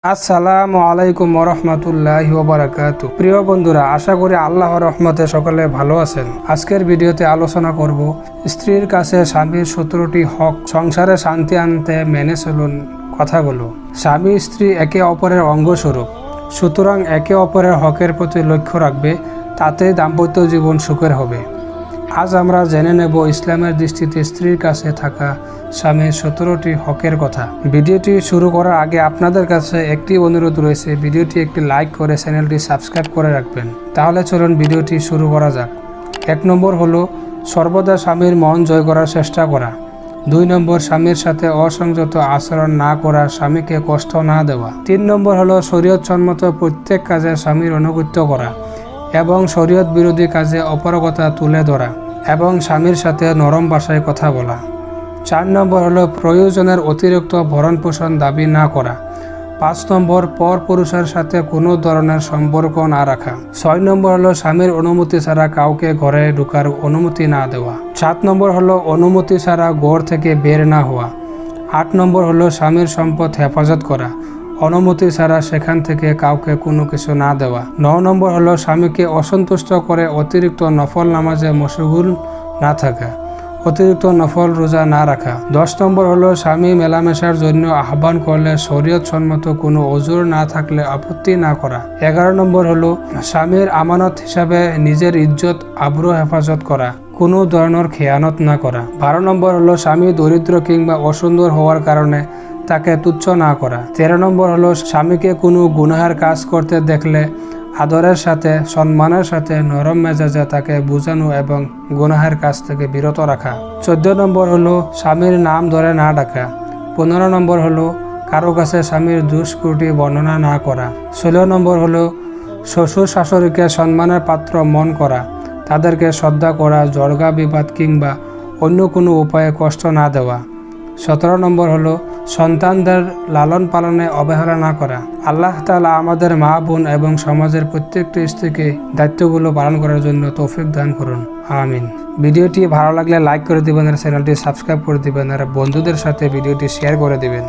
আসসালামু আলাইকুম ওরহমতুল্লাহি ওবারাকাতু। প্রিয় বন্ধুরা, আশা করি আল্লাহর রহমতে সকলে ভালো আছেন। আজকের ভিডিওতে আলোচনা করব স্ত্রীর কাছে স্বামীর 17টি হক, সংসারে শান্তি আনতে মেনে চলুন কথাগুলো। স্বামী স্ত্রী একে অপরের অঙ্গস্বরূপ, সুতরাং একে অপরের হকের প্রতি লক্ষ্য রাখবে, তাতেই দাম্পত্য জীবন সুখের হবে। আজ আমরা জেনে নেব ইসলামের দৃষ্টিতে স্ত্রীর কাছে থাকা স্বামীর 17টি হকের কথা। ভিডিওটি শুরু করার আগে আপনাদের কাছে একটি অনুরোধ রয়েছে, ভিডিওটি একটি লাইক করে চ্যানেলটি সাবস্ক্রাইব করে রাখবেন। তাহলে চলুন ভিডিওটি শুরু করা যাক। 1 নম্বর হলো সর্বদা স্বামীর মন জয় করার চেষ্টা করা। 2 নম্বর, স্বামীর সাথে অসংযত আচরণ না করা, স্বামীকে কষ্ট না দেওয়া। 3 নম্বর হলো শরীয়তসম্মত প্রত্যেক কাজে স্বামীর আনুগত্য করা এবং শরীয়ত বিরোধী কাজে অপারগতা তুলে ধরা এবং স্বামীর সাথে নরম ভাষায় কথা বলা। 4 নম্বর হলো প্রয়োজনের অতিরিক্ত ভরণ পোষণ দাবি না করা। 5 নম্বর, পর পুরুষের সাথে কোনো ধরনের সম্পর্ক না রাখা। 6 নম্বর হলো স্বামীর অনুমতি ছাড়া কাউকে ঘরে ঢোকার অনুমতি না দেওয়া। 7 নম্বর হলো অনুমতি ছাড়া ঘর থেকে বের না হওয়া। 8 নম্বর হলো স্বামীর সম্পদ হেফাজত করা, অনুমতি ছাড়া সেখান থেকে কাউকে কোনো কিছু না দেওয়া। 9 নম্বর হলো স্বামীকে অসন্তুষ্ট করে অতিরিক্ত নফল নামাজে মশগুল না থাকা, অতিরিক্ত নফল রোজা না রাখা। 10 নম্বর হলো স্বামী মেলামেশার জন্য আহ্বান করলে শরীয়ত সম্মত কোনো ওজোর না থাকলে আপত্তি না করা। 11 নম্বর হলো স্বামীর আমানত হিসাবে নিজের ইজ্জত আবরু হেফাজত করা, কোনো ধরনের খেয়ানত না করা। 12 নম্বর হলো স্বামী দরিদ্র কিংবা অসুন্দর হওয়ার কারণে তাকে তুচ্ছ না করা। 13 নম্বর হলো স্বামীকে কোনো গুনাহের কাজ করতে দেখলে আদরের সাথে সম্মানের সাথে নরম মেজাজে তাকে বোঝানো এবং গুনাহের কাজ থেকে বিরত রাখা। 14 নম্বর হলো স্বামীর নাম ধরে না ডাকা। 15 নম্বর হলো কারো কাছে স্বামীর দুষ্কৃতি বর্ণনা না করা। 16 নম্বর হলো শ্বশুর শাশুড়িকে সম্মানের পাত্র মন করা, তাদেরকে শ্রদ্ধা করা, জর্গা বিবাদ কিংবা অন্য কোনো উপায়ে কষ্ট না দেওয়া। 17 নম্বর হলো সন্তানদের লালন পালনে অবহেলা না করা। আল্লাহ তাআলা আমাদের মা বোন এবং সমাজের প্রত্যেকটি স্ত্রীকে দায়িত্বগুলো পালন করার জন্য তৌফিক দান করুন, আমিন। ভিডিওটি ভালো লাগলে লাইক করে দিবেন আর চ্যানেলটি সাবস্ক্রাইব করে দিবেন আর বন্ধুদের সাথে ভিডিওটি শেয়ার করে দিবেন।